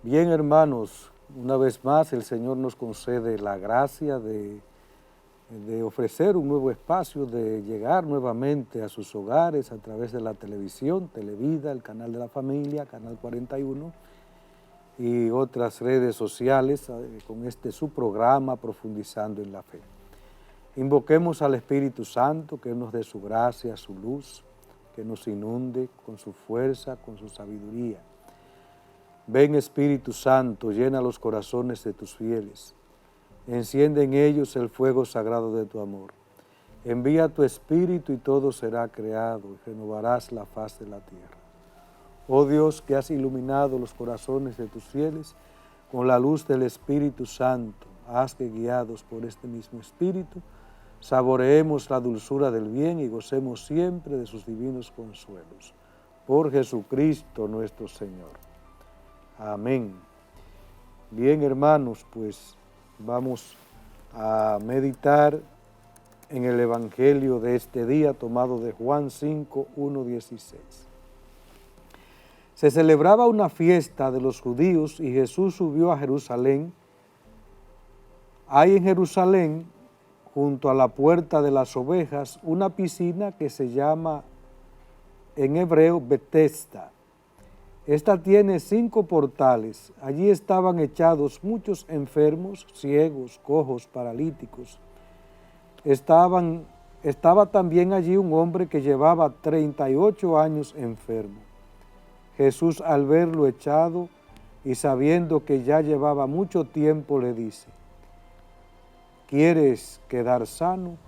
Bien, hermanos, una vez más el Señor nos concede la gracia de ofrecer un nuevo espacio, de llegar nuevamente a sus hogares a través de la televisión, Televida, el canal de la familia, Canal 41 y otras redes sociales con su programa Profundizando en la Fe. Invoquemos al Espíritu Santo que nos dé su gracia, su luz, que nos inunde con su fuerza, con su sabiduría. Ven Espíritu Santo, llena los corazones de tus fieles, enciende en ellos el fuego sagrado de tu amor. Envía tu Espíritu y todo será creado y renovarás la faz de la tierra. Oh Dios, que has iluminado los corazones de tus fieles con la luz del Espíritu Santo, haz que guiados por este mismo Espíritu, saboreemos la dulzura del bien y gocemos siempre de sus divinos consuelos. Por Jesucristo nuestro Señor. Amén. Bien, hermanos, pues vamos a meditar en el Evangelio de este día tomado de Juan 5, 1, 16. Se celebraba una fiesta de los judíos y Jesús subió a Jerusalén. Hay en Jerusalén, junto a la puerta de las ovejas, una piscina que se llama en hebreo Betesda. Esta tiene 5 portales. Allí estaban echados muchos enfermos, ciegos, cojos, paralíticos. Estaba también allí un hombre que llevaba 38 años enfermo. Jesús, al verlo echado y sabiendo que ya llevaba mucho tiempo, le dice: ¿quieres quedar sano?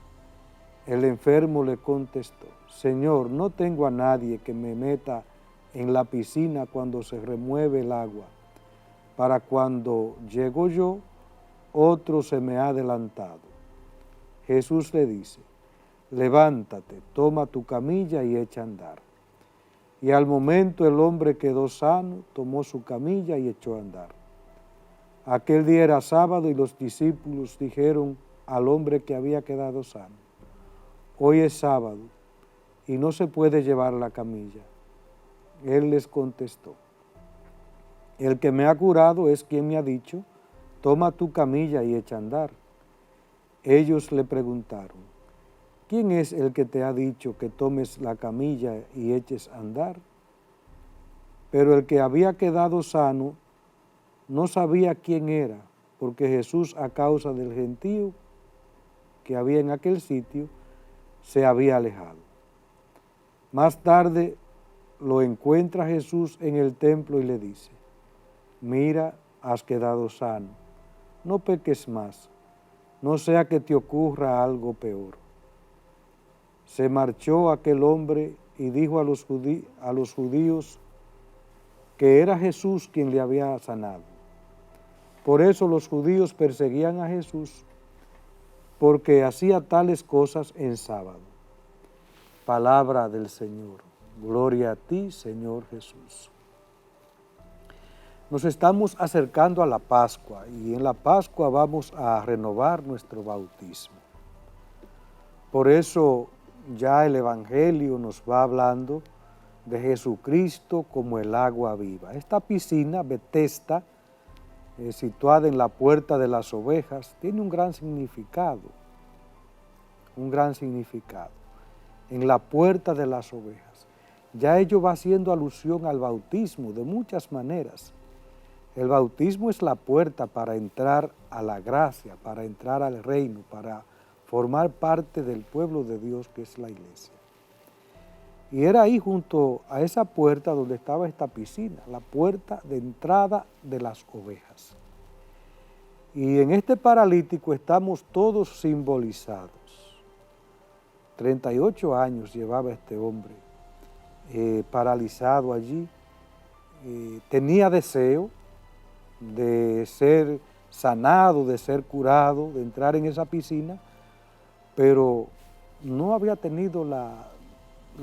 El enfermo le contestó: Señor, no tengo a nadie que me meta en la piscina cuando se remueve el agua. Para cuando llego yo, otro se me ha adelantado. Jesús le dice: levántate, toma tu camilla y echa a andar. Y al momento el hombre quedó sano, tomó su camilla y echó a andar. Aquel día era sábado y los discípulos dijeron al hombre que había quedado sano: hoy es sábado y no se puede llevar la camilla. Él les contestó: el que me ha curado es quien me ha dicho, toma tu camilla y echa a andar. Ellos le preguntaron: ¿quién es el que te ha dicho que tomes la camilla y eches a andar? Pero el que había quedado sano no sabía quién era, porque Jesús, a causa del gentío que había en aquel sitio, se había alejado. Más tarde lo encuentra Jesús en el templo y le dice: mira, has quedado sano, no peques más, no sea que te ocurra algo peor. Se marchó aquel hombre y dijo a los judíos que era Jesús quien le había sanado. Por eso los judíos perseguían a Jesús, porque hacía tales cosas en sábado. Palabra del Señor. Gloria a ti, Señor Jesús. Nos estamos acercando a la Pascua y en la Pascua vamos a renovar nuestro bautismo. Por eso ya el Evangelio nos va hablando de Jesucristo como el agua viva. Esta piscina, Betesda, situada en la puerta de las ovejas, tiene un gran significado. En la puerta de las ovejas. Ya ello va haciendo alusión al bautismo de muchas maneras. El bautismo es la puerta para entrar a la gracia, para entrar al reino, para formar parte del pueblo de Dios que es la iglesia. Y era ahí junto a esa puerta donde estaba esta piscina, la puerta de entrada de las ovejas. Y en este paralítico estamos todos simbolizados. 38 años llevaba este hombre paralizado allí. Tenía deseo de ser sanado, de ser curado, de entrar en esa piscina, pero no había tenido la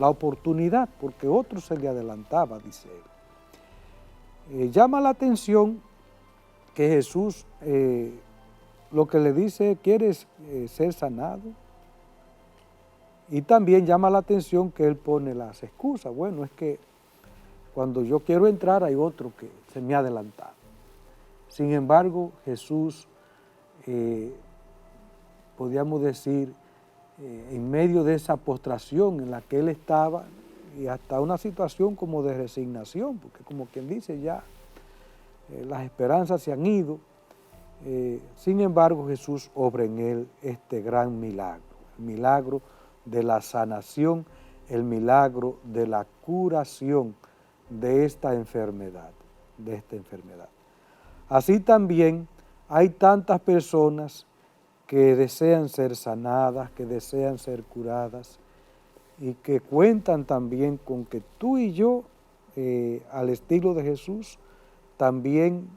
oportunidad porque otro se le adelantaba, dice él. Llama la atención que Jesús lo que le dice: ¿quieres ser sanado? Y también llama la atención que él pone las excusas. Bueno, es que cuando yo quiero entrar hay otro que se me ha adelantado. Sin embargo, Jesús, podríamos decir, en medio de esa postración en la que él estaba, y hasta una situación como de resignación, porque como quien dice ya, las esperanzas se han ido, sin embargo Jesús obra en él este gran milagro, el milagro de la sanación, el milagro de la curación de esta enfermedad, Así también hay tantas personas que desean ser sanadas, que desean ser curadas y que cuentan también con que tú y yo, al estilo de Jesús, también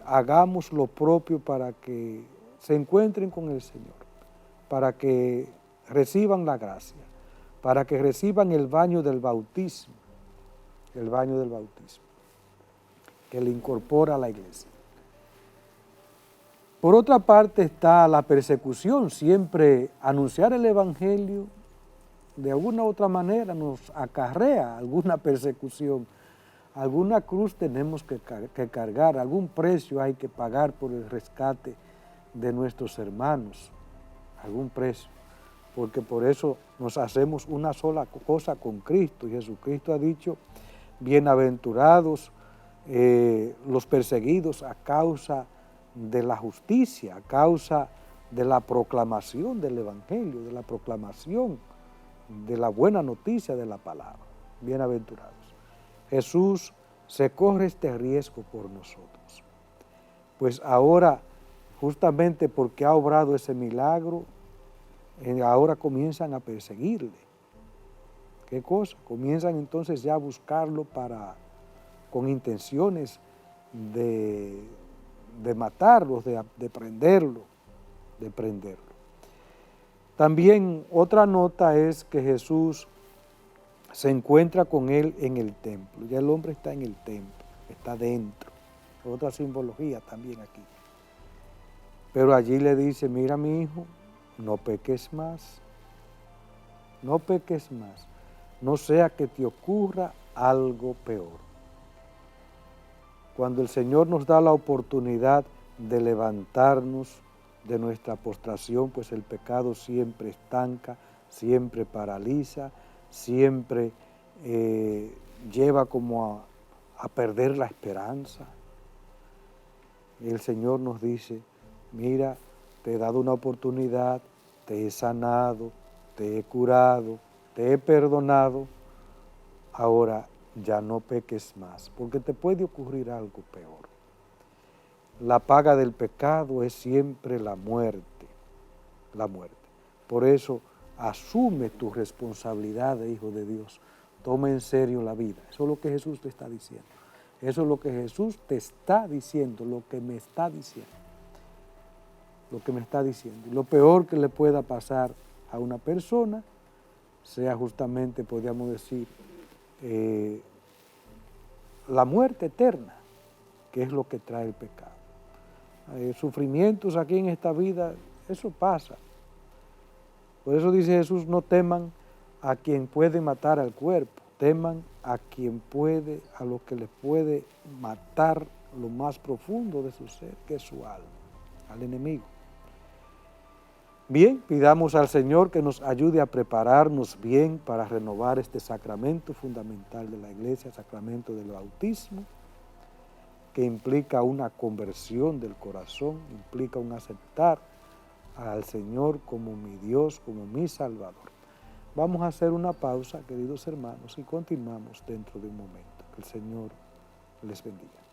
hagamos lo propio para que se encuentren con el Señor, para que reciban la gracia, para que reciban el baño del bautismo, que le incorpora a la iglesia. Por otra parte está la persecución. Siempre anunciar el Evangelio de alguna u otra manera nos acarrea alguna persecución, alguna cruz tenemos que cargar, algún precio hay que pagar por el rescate de nuestros hermanos, algún precio, porque por eso nos hacemos una sola cosa con Cristo, y Jesucristo ha dicho, bienaventurados los perseguidos a causa de la justicia, a causa de la proclamación del Evangelio, de la proclamación de la buena noticia de la palabra. Bienaventurados. Jesús se corre este riesgo por nosotros. Pues ahora, justamente porque ha obrado ese milagro, ahora comienzan a perseguirle. ¿Qué cosa? Comienzan entonces ya a buscarlo con intenciones de matarlo, de prenderlo. También otra nota es que Jesús se encuentra con él en el templo. Ya el hombre está en el templo, está dentro. Otra simbología también aquí. Pero allí le dice, mira mi hijo, no peques más, no sea que te ocurra algo peor. Cuando el Señor nos da la oportunidad de levantarnos de nuestra postración, pues el pecado siempre estanca, siempre paraliza, siempre lleva como a perder la esperanza. Y el Señor nos dice, mira, te he dado una oportunidad, te he sanado, te he curado, te he perdonado, ahora ya no peques más, porque te puede ocurrir algo peor. La paga del pecado es siempre la muerte. Por eso, asume tu responsabilidad de hijo de Dios. Toma en serio la vida. Eso es lo que Jesús te está diciendo. Eso es lo que Jesús te está diciendo, lo que me está diciendo. Lo peor que le pueda pasar a una persona sea justamente, podríamos decir, la muerte eterna, que es lo que trae el pecado. Sufrimientos aquí en esta vida, eso pasa. Por eso dice Jesús, no teman a quien puede matar al cuerpo, teman a lo que les puede matar lo más profundo de su ser, que es su alma, al enemigo. Bien, pidamos al Señor que nos ayude a prepararnos bien para renovar este sacramento fundamental de la Iglesia, el sacramento del bautismo, que implica una conversión del corazón, implica un aceptar al Señor como mi Dios, como mi Salvador. Vamos a hacer una pausa, queridos hermanos, y continuamos dentro de un momento. Que el Señor les bendiga.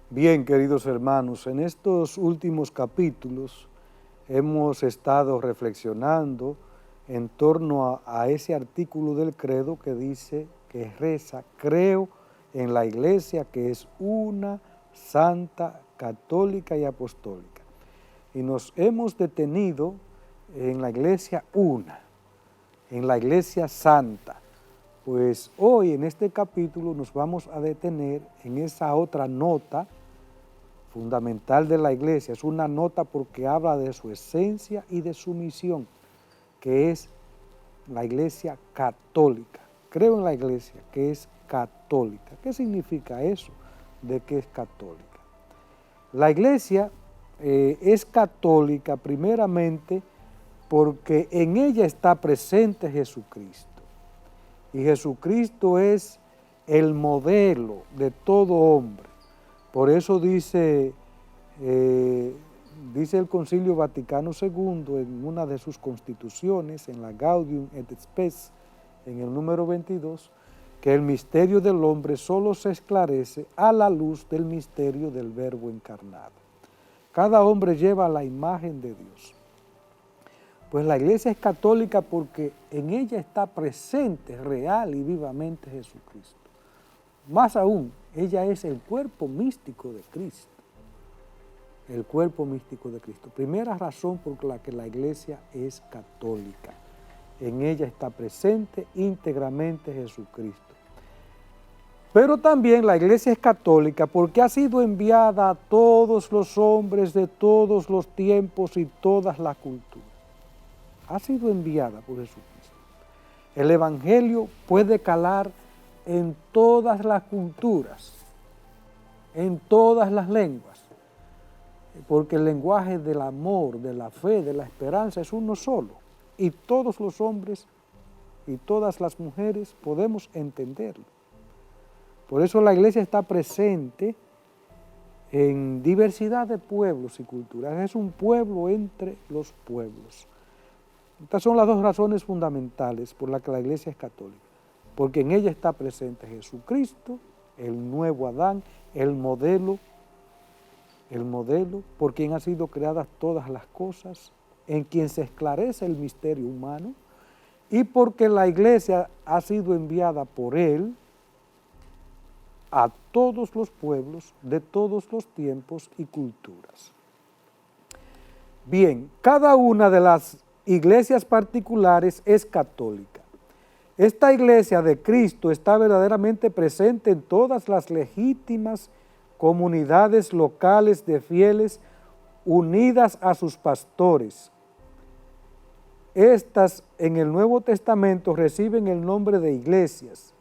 Bien, queridos hermanos, en estos últimos capítulos hemos estado reflexionando en torno a ese artículo del credo que dice, que reza: creo en la Iglesia que es una, santa, católica y apostólica. Y nos hemos detenido en la Iglesia una, en la Iglesia santa. Pues hoy en este capítulo nos vamos a detener en esa otra nota fundamental de la Iglesia. Es una nota porque habla de su esencia y de su misión, que es la Iglesia católica. Creo en la Iglesia que es católica. ¿Qué significa eso de que es católica? La Iglesia es católica primeramente porque en ella está presente Jesucristo. Y Jesucristo es el modelo de todo hombre. Por eso dice el Concilio Vaticano II en una de sus constituciones, en la Gaudium et Spes, en el número 22, que el misterio del hombre solo se esclarece a la luz del misterio del Verbo encarnado. Cada hombre lleva la imagen de Dios. Pues la Iglesia es católica porque en ella está presente real y vivamente Jesucristo. Más aún, ella es el cuerpo místico de Cristo. El cuerpo místico de Cristo. Primera razón por la que la Iglesia es católica. En ella está presente íntegramente Jesucristo. Pero también la Iglesia es católica porque ha sido enviada a todos los hombres de todos los tiempos y todas las culturas. Ha sido enviada por Jesucristo. El Evangelio puede calar en todas las culturas, en todas las lenguas, porque el lenguaje del amor, de la fe, de la esperanza es uno solo, y todos los hombres y todas las mujeres podemos entenderlo. Por eso la Iglesia está presente en diversidad de pueblos y culturas. Es un pueblo entre los pueblos. Estas son las dos razones fundamentales por las que la Iglesia es católica. Porque en ella está presente Jesucristo, el nuevo Adán, el modelo por quien han sido creadas todas las cosas, en quien se esclarece el misterio humano, y porque la Iglesia ha sido enviada por Él a todos los pueblos de todos los tiempos y culturas. Bien, cada una de las iglesias particulares es católica. Esta iglesia de Cristo está verdaderamente presente en todas las legítimas comunidades locales de fieles unidas a sus pastores. Estas en el Nuevo Testamento reciben el nombre de iglesias.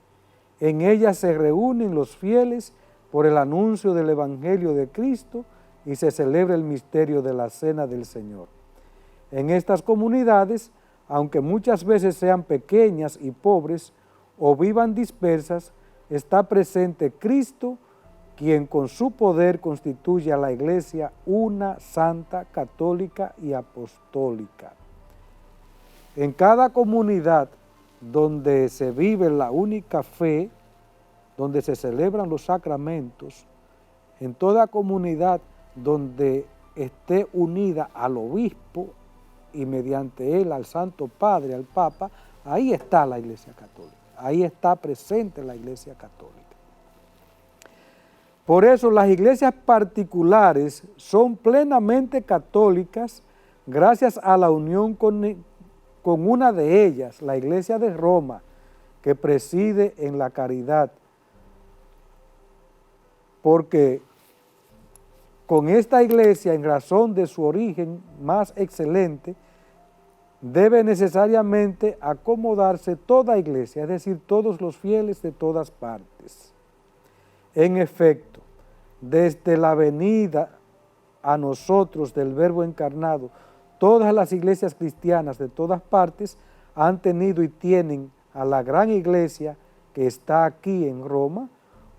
En ellas se reúnen los fieles por el anuncio del Evangelio de Cristo y se celebra el misterio de la Cena del Señor. En estas comunidades, aunque muchas veces sean pequeñas y pobres o vivan dispersas, está presente Cristo, quien con su poder constituye a la Iglesia una, santa, católica y apostólica. En cada comunidad donde se vive la única fe, donde se celebran los sacramentos, en toda comunidad donde esté unida al obispo y mediante él al Santo Padre, al Papa, ahí está la Iglesia Católica, ahí está presente la Iglesia Católica. Por eso las iglesias particulares son plenamente católicas gracias a la unión con una de ellas, la Iglesia de Roma, que preside en la caridad, porque con esta iglesia, en razón de su origen más excelente, debe necesariamente acomodarse toda iglesia, es decir, todos los fieles de todas partes. En efecto, desde la venida a nosotros del Verbo encarnado, todas las iglesias cristianas de todas partes han tenido y tienen a la gran iglesia que está aquí en Roma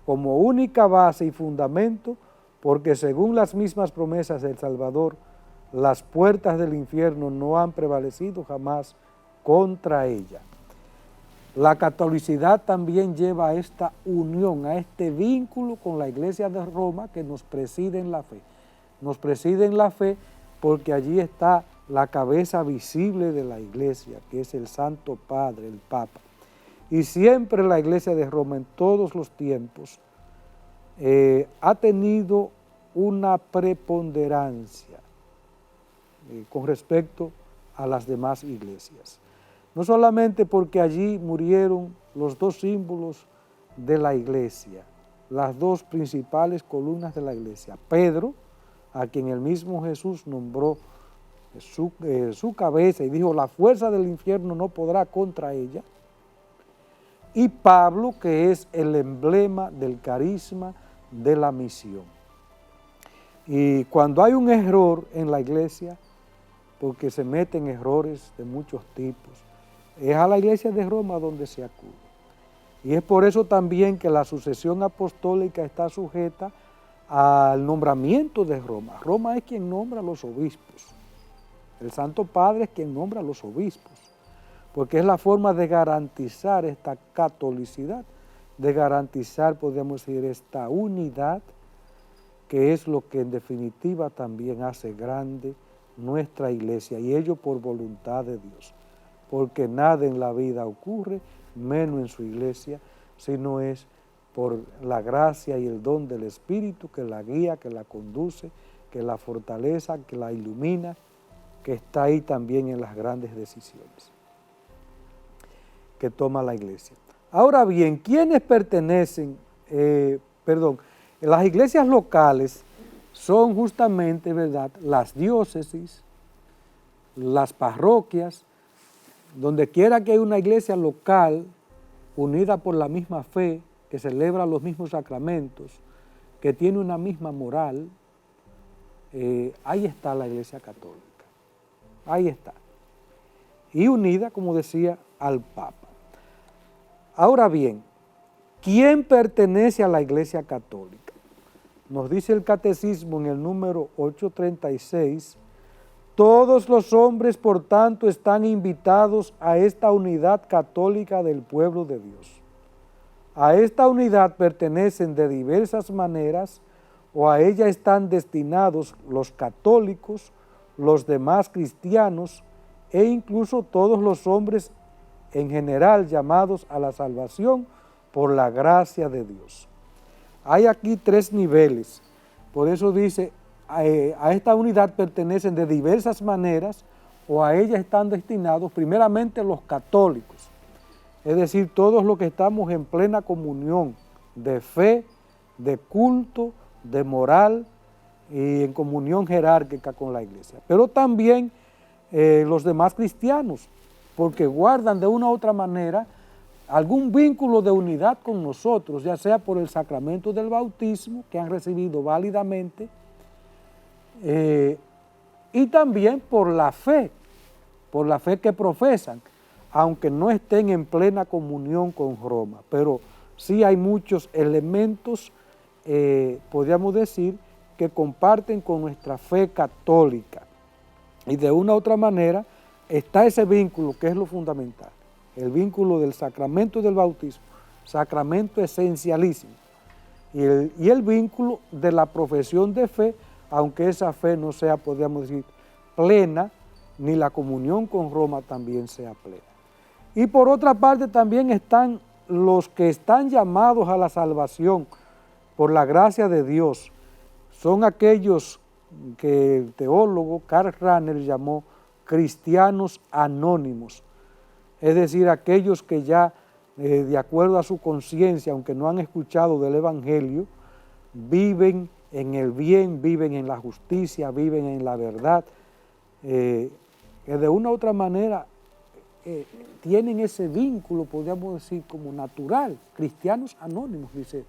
como única base y fundamento, porque según las mismas promesas del Salvador, las puertas del infierno no han prevalecido jamás contra ella. La catolicidad también lleva a esta unión, a este vínculo con la Iglesia de Roma que nos preside en la fe. Nos preside en la fe porque allí está la cabeza visible de la Iglesia, que es el Santo Padre, el Papa. Y siempre la Iglesia de Roma, en todos los tiempos, ha tenido una preponderancia con respecto a las demás iglesias. No solamente porque allí murieron los dos símbolos de la iglesia, las dos principales columnas de la iglesia, Pedro, a quien el mismo Jesús nombró su cabeza y dijo, la fuerza del infierno no podrá contra ella, y Pablo, que es el emblema del carisma de la misión. Y cuando hay un error en la iglesia, porque se meten errores de muchos tipos, es a la iglesia de Roma donde se acude. Y es por eso también que la sucesión apostólica está sujeta al nombramiento de Roma. Roma es quien nombra a los obispos. El Santo Padre es quien nombra a los obispos, porque es la forma de garantizar esta catolicidad, de garantizar, podríamos decir, esta unidad, que es lo que en definitiva también hace grande nuestra iglesia, y ello por voluntad de Dios, porque nada en la vida ocurre, menos en su iglesia, sino es por la gracia y el don del Espíritu que la guía, que la conduce, que la fortaleza, que la ilumina, que está ahí también en las grandes decisiones que toma la iglesia. Ahora bien, ¿quiénes pertenecen? Las iglesias locales son justamente, ¿verdad?, las diócesis, las parroquias, donde quiera que hay una iglesia local unida por la misma fe, que celebra los mismos sacramentos, que tiene una misma moral, ahí está la iglesia católica, ahí está. Y unida, como decía, al Papa. Ahora bien, ¿quién pertenece a la iglesia católica? Nos dice el catecismo en el número 836, todos los hombres, por tanto, están invitados a esta unidad católica del pueblo de Dios. A esta unidad pertenecen de diversas maneras, o a ella están destinados los católicos, los demás cristianos e incluso todos los hombres en general llamados a la salvación por la gracia de Dios. Hay aquí tres niveles, por eso dice, a esta unidad pertenecen de diversas maneras, o a ella están destinados primeramente los católicos, es decir, todos los que estamos en plena comunión de fe, de culto, de moral y en comunión jerárquica con la iglesia, pero también los demás cristianos, porque guardan de una u otra manera algún vínculo de unidad con nosotros, ya sea por el sacramento del bautismo que han recibido válidamente, y también por la fe que profesan, aunque no estén en plena comunión con Roma, pero sí hay muchos elementos, podríamos decir, que comparten con nuestra fe católica, y de una u otra manera está ese vínculo que es lo fundamental, el vínculo del sacramento del bautismo, sacramento esencialísimo, y el vínculo de la profesión de fe, aunque esa fe no sea, podríamos decir, plena, ni la comunión con Roma también sea plena. Y por otra parte también están los que están llamados a la salvación por la gracia de Dios, son aquellos que el teólogo Karl Rahner llamó cristianos anónimos, es decir, aquellos que ya de acuerdo a su conciencia, aunque no han escuchado del Evangelio, viven en el bien, viven en la justicia, viven en la verdad, que de una u otra manera tienen ese vínculo, podríamos decir, como natural, cristianos anónimos, dice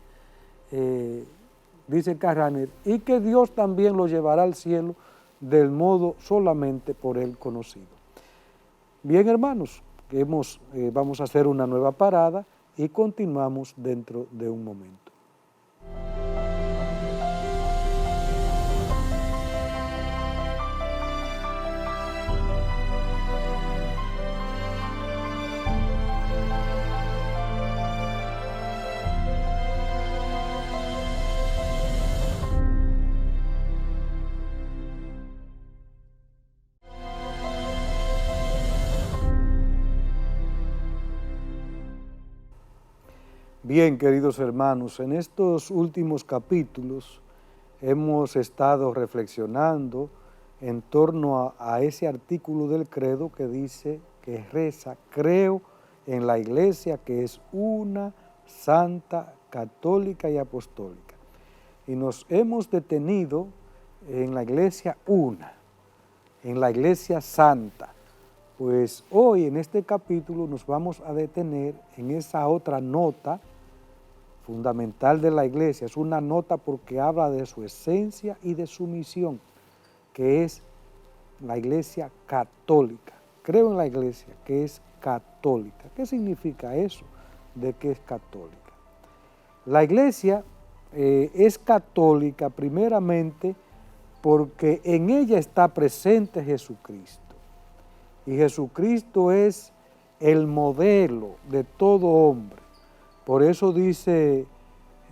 Karl Rahner, y que Dios también los llevará al cielo del modo solamente por él conocido. Bien, hermanos, vamos a hacer una nueva parada y continuamos dentro de un momento. Bien, queridos hermanos, en estos últimos capítulos hemos estado reflexionando en torno a ese artículo del credo que dice, que reza: creo en la Iglesia que es una, santa, católica y apostólica. Y nos hemos detenido en la Iglesia una, en la Iglesia santa. Pues hoy en este capítulo nos vamos a detener en esa otra nota fundamental de la Iglesia. Es una nota porque habla de su esencia y de su misión, que es la Iglesia católica. Creo en la Iglesia que es católica. ¿Qué significa eso de que es católica? La Iglesia es católica primeramente porque en ella está presente Jesucristo. Y Jesucristo es el modelo de todo hombre. Por eso dice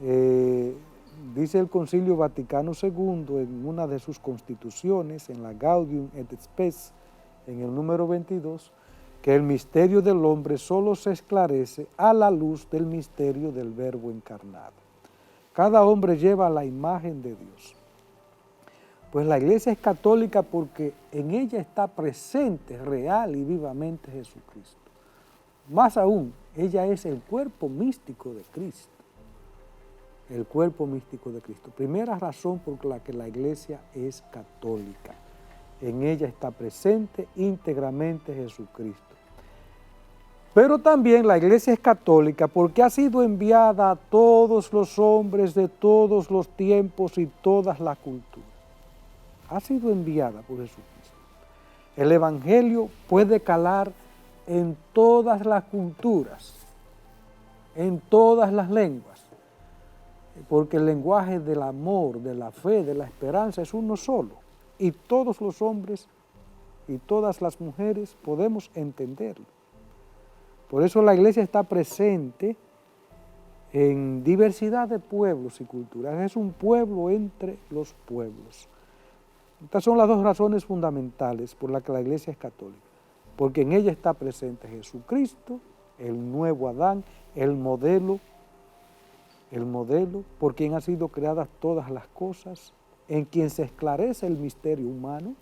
el Concilio Vaticano II en una de sus constituciones, en la Gaudium et Spes, en el número 22, que el misterio del hombre solo se esclarece a la luz del misterio del Verbo encarnado. Cada hombre lleva la imagen de Dios. Pues la Iglesia es católica porque en ella está presente real y vivamente Jesucristo. Más aún, ella es el cuerpo místico de Cristo. El cuerpo místico de Cristo. Primera razón por la que la Iglesia es católica. En ella está presente íntegramente Jesucristo. Pero también la Iglesia es católica porque ha sido enviada a todos los hombres de todos los tiempos y todas las culturas. Ha sido enviada por Jesucristo. El Evangelio puede calar en todas las culturas, en todas las lenguas, porque el lenguaje del amor, de la fe, de la esperanza es uno solo, y todos los hombres y todas las mujeres podemos entenderlo. Por eso la Iglesia está presente en diversidad de pueblos y culturas. Es un pueblo entre los pueblos. Estas son las dos razones fundamentales por las que la Iglesia es católica, porque en ella está presente Jesucristo, el nuevo Adán, el modelo por quien han sido creadas todas las cosas, en quien se esclarece el misterio humano,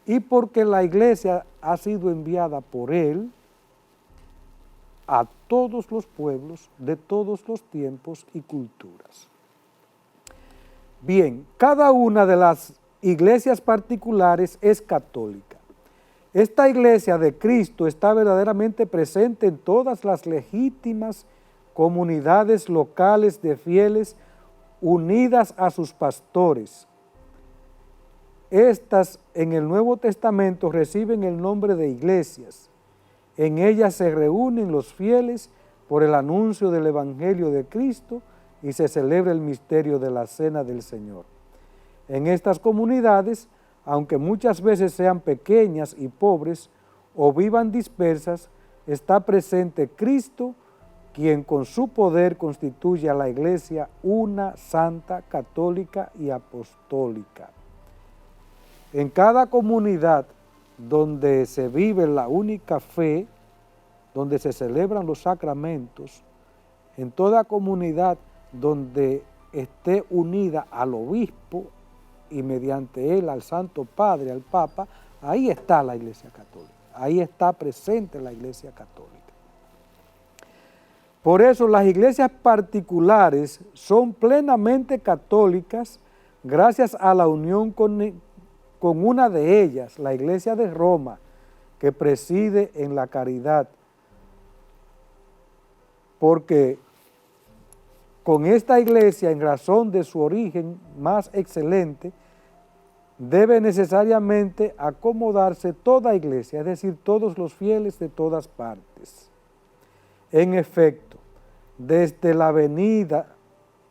y porque la Iglesia ha sido enviada por Él a todos los pueblos de todos los tiempos y culturas. Bien, cada una de las iglesias particulares es católica. Esta iglesia de Cristo está verdaderamente presente en todas las legítimas comunidades locales de fieles unidas a sus pastores. Estas en el Nuevo Testamento reciben el nombre de iglesias. En ellas se reúnen los fieles por el anuncio del Evangelio de Cristo y se celebra el misterio de la Cena del Señor. En estas comunidades, aunque muchas veces sean pequeñas y pobres o vivan dispersas, está presente Cristo, quien con su poder constituye a la Iglesia una, santa, católica y apostólica. En cada comunidad donde se vive la única fe, donde se celebran los sacramentos, en toda comunidad donde esté unida al obispo y mediante él al Santo Padre, al Papa, ahí está la Iglesia Católica, ahí está presente la Iglesia Católica. Por eso las iglesias particulares son plenamente católicas gracias a la unión con una de ellas, la Iglesia de Roma, que preside en la caridad, porque con esta iglesia, en razón de su origen más excelente, debe necesariamente acomodarse toda iglesia, es decir, todos los fieles de todas partes. En efecto, desde la venida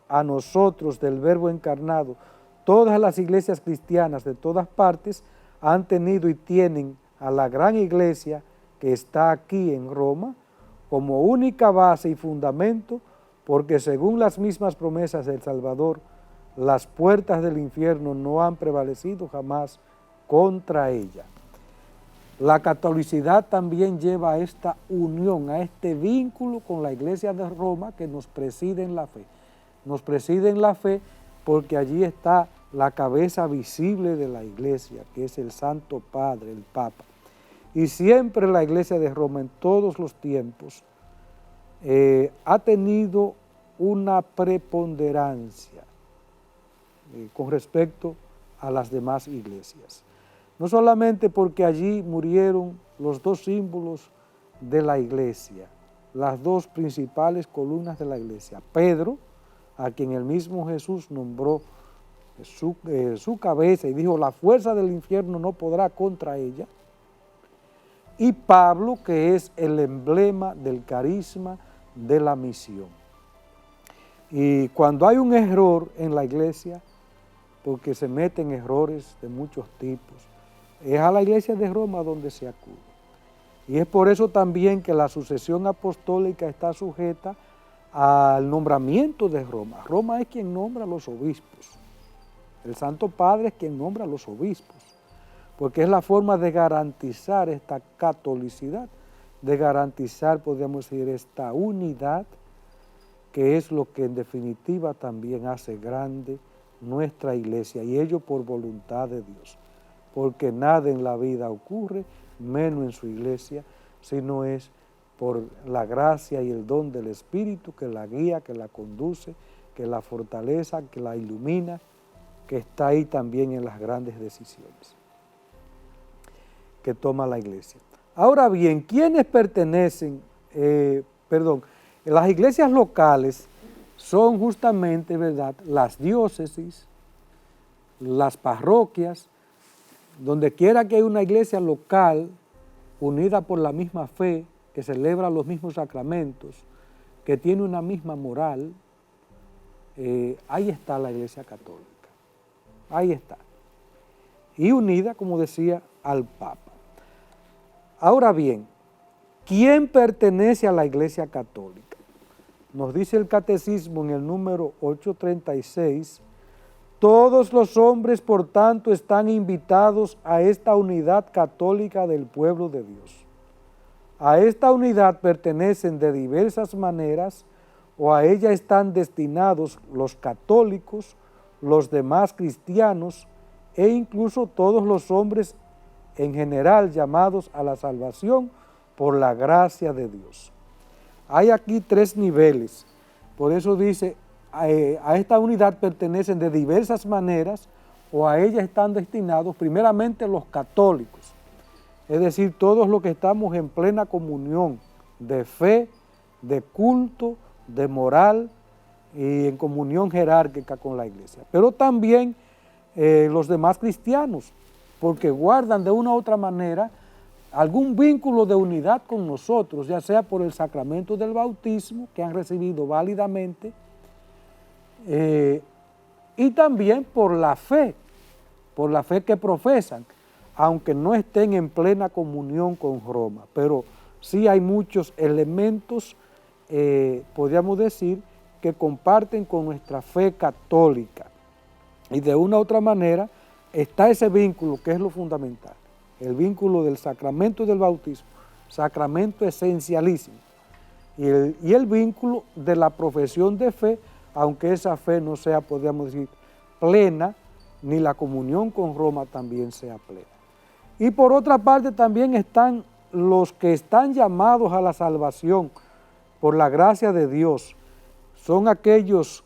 a nosotros del Verbo encarnado, todas las iglesias cristianas de todas partes han tenido y tienen a la gran iglesia que está aquí en Roma como única base y fundamento, porque según las mismas promesas del Salvador, las puertas del infierno no han prevalecido jamás contra ella. La catolicidad también lleva a esta unión, a este vínculo con la Iglesia de Roma que nos preside en la fe. Nos preside en la fe porque allí está la cabeza visible de la Iglesia, que es el Santo Padre, el Papa. Y siempre la Iglesia de Roma, en todos los tiempos, ha tenido una preponderancia con respecto a las demás iglesias. No solamente porque allí murieron los dos símbolos de la iglesia, las dos principales columnas de la iglesia, Pedro, a quien el mismo Jesús nombró su cabeza y dijo, la fuerza del infierno no podrá contra ella, y Pablo, que es el emblema del carisma de la misión. Y cuando hay un error en la iglesia, porque se meten errores de muchos tipos, es a la Iglesia de Roma donde se acude. Y es por eso también que la sucesión apostólica está sujeta al nombramiento de Roma. Roma es quien nombra a los obispos. El Santo Padre es quien nombra a los obispos, porque es la forma de garantizar esta catolicidad, de garantizar, podríamos decir, esta unidad, que es lo que en definitiva también hace grande nuestra iglesia, y ello por voluntad de Dios, porque nada en la vida ocurre, menos en su iglesia, sino es por la gracia y el don del Espíritu que la guía, que la conduce, que la fortaleza, que la ilumina, que está ahí también en las grandes decisiones que toma la iglesia. Ahora bien, ¿quiénes pertenecen? Las iglesias locales son justamente, ¿verdad?, las diócesis, las parroquias, donde quiera que hay una iglesia local unida por la misma fe, que celebra los mismos sacramentos, que tiene una misma moral, ahí está la Iglesia Católica, ahí está. Y unida, como decía, al Papa. Ahora bien, ¿quién pertenece a la Iglesia Católica? Nos dice el Catecismo en el número 836, todos los hombres, por tanto, están invitados a esta unidad católica del pueblo de Dios. A esta unidad pertenecen de diversas maneras o a ella están destinados los católicos, los demás cristianos e incluso todos los hombres en general llamados a la salvación por la gracia de Dios. Hay aquí tres niveles, por eso dice, a esta unidad pertenecen de diversas maneras o a ella están destinados primeramente los católicos, es decir, todos los que estamos en plena comunión de fe, de culto, de moral y en comunión jerárquica con la iglesia, pero también los demás cristianos, porque guardan de una u otra manera algún vínculo de unidad con nosotros, ya sea por el sacramento del bautismo que han recibido válidamente, y también por la fe que profesan, aunque no estén en plena comunión con Roma, pero sí hay muchos elementos, podríamos decir, que comparten con nuestra fe católica, y de una u otra manera está ese vínculo que es lo fundamental, el vínculo del sacramento del bautismo, sacramento esencialísimo, y el vínculo de la profesión de fe, aunque esa fe no sea, podríamos decir, plena, ni la comunión con Roma también sea plena. Y por otra parte también están los que están llamados a la salvación por la gracia de Dios. Son aquellos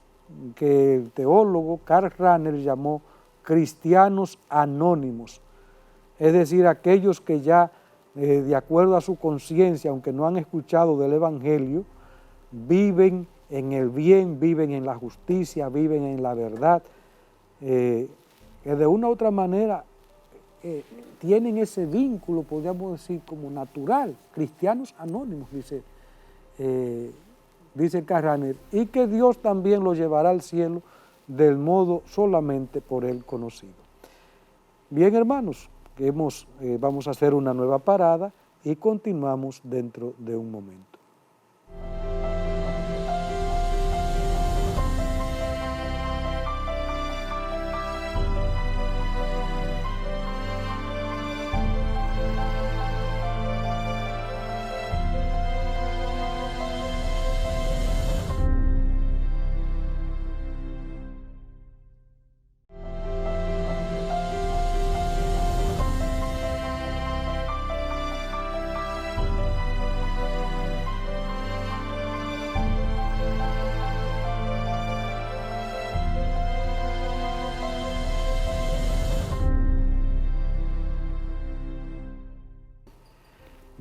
que el teólogo Karl Rahner llamó cristianos anónimos, es decir, aquellos que ya de acuerdo a su conciencia, aunque no han escuchado del Evangelio, viven en el bien, viven en la justicia, viven en la verdad, que de una u otra manera tienen ese vínculo, podríamos decir, como natural, cristianos anónimos, dice Karl Rahner, y que Dios también los llevará al cielo del modo solamente por él conocido. Bien, hermanos, vamos a hacer una nueva parada y continuamos dentro de un momento.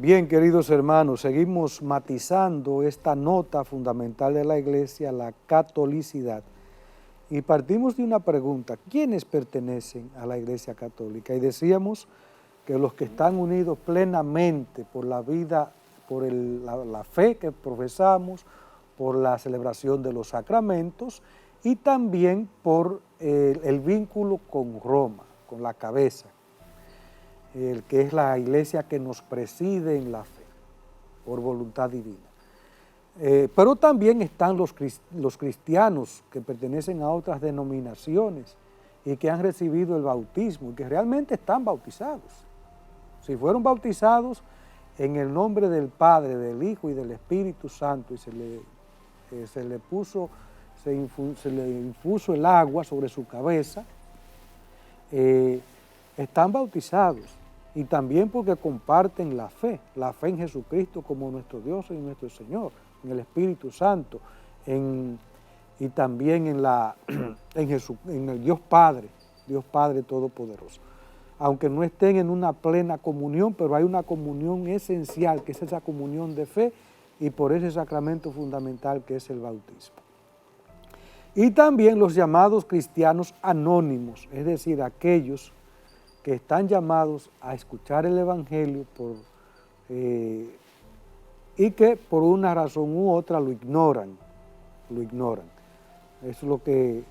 Bien, queridos hermanos, seguimos matizando esta nota fundamental de la Iglesia, la catolicidad. Y partimos de una pregunta: ¿quiénes pertenecen a la Iglesia Católica? Y decíamos que los que están unidos plenamente por la vida, por la fe que profesamos, por la celebración de los sacramentos y también por el vínculo con Roma, con la cabeza, el que es la Iglesia que nos preside en la fe, por voluntad divina. Pero también están los cristianos que pertenecen a otras denominaciones y que han recibido el bautismo y que realmente están bautizados. Si fueron bautizados en el nombre del Padre, del Hijo y del Espíritu Santo y se le infuso el agua sobre su cabeza, están bautizados. Y también porque comparten la fe en Jesucristo como nuestro Dios y nuestro Señor, en el Espíritu Santo, y también en el Dios Padre Todopoderoso. Aunque no estén en una plena comunión, pero hay una comunión esencial, que es esa comunión de fe, y por ese sacramento fundamental que es el bautismo. Y también los llamados cristianos anónimos, es decir, aquellos que están llamados a escuchar el Evangelio y que por una razón u otra lo ignoran. Eso es lo que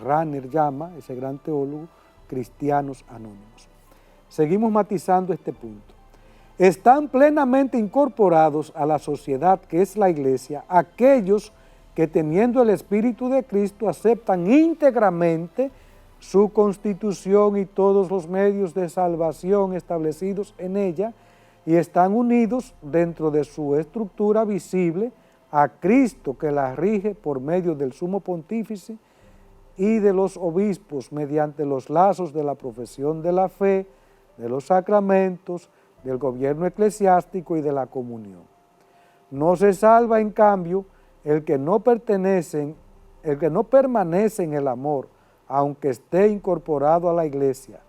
Rahner llama, ese gran teólogo, cristianos anónimos. Seguimos matizando este punto. Están plenamente incorporados a la sociedad que es la Iglesia aquellos que, teniendo el Espíritu de Cristo, aceptan íntegramente su constitución y todos los medios de salvación establecidos en ella, y están unidos dentro de su estructura visible a Cristo, que la rige por medio del sumo pontífice y de los obispos mediante los lazos de la profesión de la fe, de los sacramentos, del gobierno eclesiástico y de la comunión. No se salva, en cambio, el que no permanece en el amor, aunque esté incorporado a la Iglesia,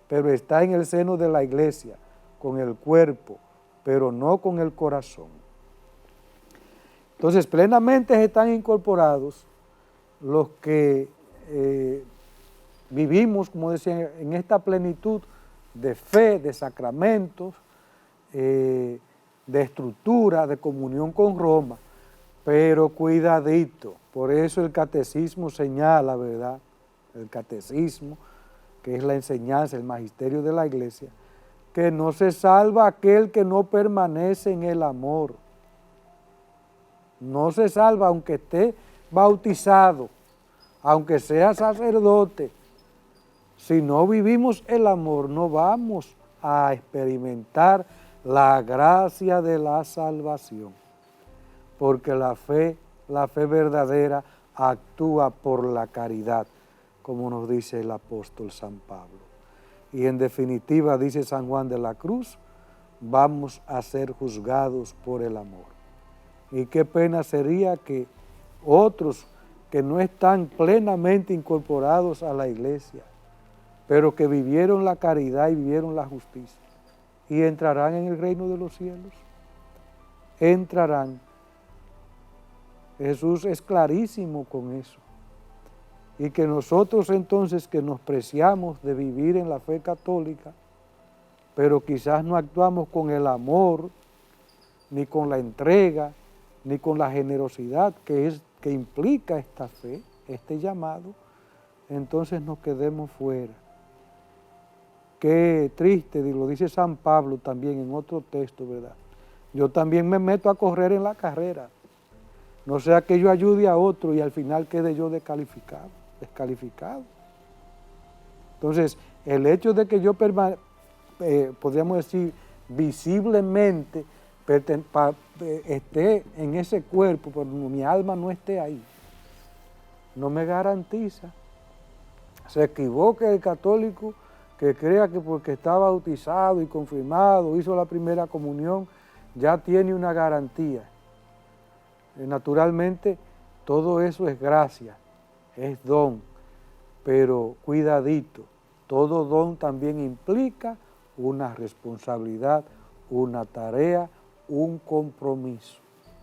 pero está en el seno de la Iglesia, con el cuerpo, pero no con el corazón. Entonces, plenamente están incorporados los que vivimos, como decía, en esta plenitud de fe, de sacramentos, de estructura, de comunión con Roma, pero cuidadito, por eso el catecismo señala, ¿verdad?, el catecismo, que es la enseñanza, el magisterio de la Iglesia, que no se salva aquel que no permanece en el amor. No se salva aunque esté bautizado, aunque sea sacerdote. Si no vivimos el amor, no vamos a experimentar la gracia de la salvación, porque la fe verdadera actúa por la caridad, como nos dice el apóstol San Pablo. Y en definitiva, dice San Juan de la Cruz, vamos a ser juzgados por el amor. Y qué pena sería que otros que no están plenamente incorporados a la Iglesia, pero que vivieron la caridad y vivieron la justicia, y entrarán en el reino de los cielos. Entrarán. Jesús es clarísimo con eso. Y que nosotros entonces, que nos preciamos de vivir en la fe católica, pero quizás no actuamos con el amor, ni con la entrega, ni con la generosidad que implica esta fe, este llamado, entonces nos quedemos fuera. Qué triste, lo dice San Pablo también en otro texto, ¿verdad? Yo también me meto a correr en la carrera, no sea que yo ayude a otro y al final quede yo descalificado. Entonces, el hecho de que yo podríamos decir visiblemente esté en ese cuerpo, pero mi alma no esté ahí, no me garantiza. Se equivoca el católico que crea que porque está bautizado y confirmado, hizo la primera comunión, ya tiene una garantía. Naturalmente, todo eso es gracia, es don, pero cuidadito, todo don también implica una responsabilidad, una tarea, un compromiso.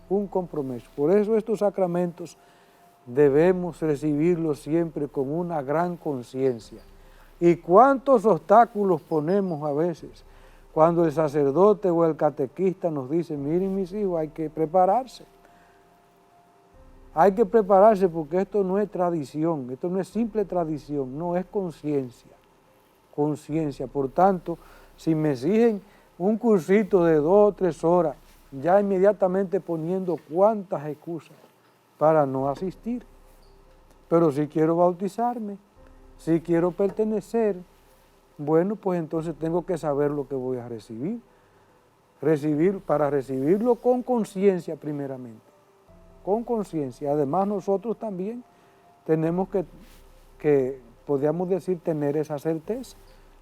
Un compromiso. Por eso estos sacramentos debemos recibirlos siempre con una gran conciencia. ¿Y cuántos obstáculos ponemos a veces cuando el sacerdote o el catequista nos dice, miren mis hijos, hay que prepararse? Hay que prepararse porque esto no es tradición, esto no es simple tradición, no, es conciencia, conciencia. Por tanto, si me exigen un cursito de 2 o 3 horas, ya inmediatamente poniendo cuántas excusas para no asistir. Pero si quiero bautizarme, si quiero pertenecer, bueno, pues entonces tengo que saber lo que voy a recibir. Para recibirlo con conciencia primeramente, con conciencia. Además nosotros también tenemos que, podríamos decir, tener esa certeza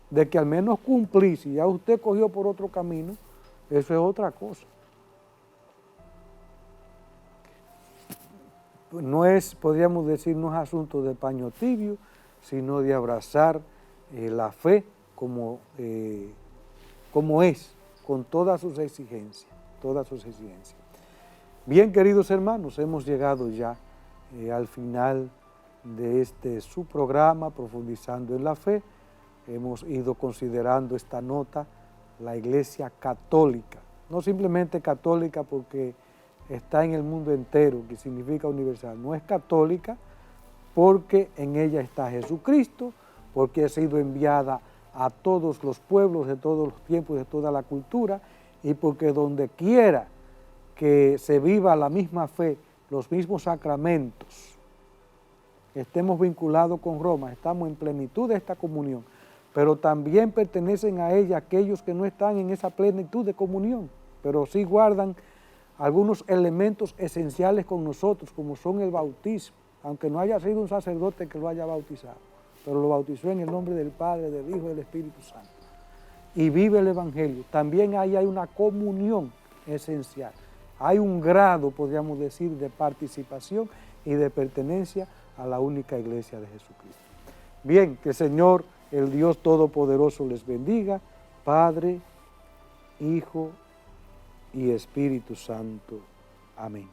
de que al menos cumplir. Si ya usted cogió por otro camino, eso es otra cosa. No es, podríamos decir, no es asunto de paño tibio, sino de abrazar la fe como es, con todas sus exigencias, todas sus exigencias. Bien, queridos hermanos, hemos llegado ya al final de su programa, Profundizando en la Fe. Hemos ido considerando esta nota, la Iglesia Católica, no simplemente católica porque está en el mundo entero, que significa universal, no es católica porque en ella está Jesucristo, porque ha sido enviada a todos los pueblos de todos los tiempos, de toda la cultura, y porque donde quiera que se viva la misma fe, los mismos sacramentos, estemos vinculados con Roma, estamos en plenitud de esta comunión, pero también pertenecen a ella aquellos que no están en esa plenitud de comunión, pero sí guardan algunos elementos esenciales con nosotros, como son el bautismo, aunque no haya sido un sacerdote que lo haya bautizado, pero lo bautizó en el nombre del Padre, del Hijo y del Espíritu Santo. Y vive el Evangelio. También ahí hay una comunión esencial. Hay un grado, podríamos decir, de participación y de pertenencia a la única iglesia de Jesucristo. Bien, que el Señor, el Dios Todopoderoso, les bendiga, Padre, Hijo y Espíritu Santo. Amén.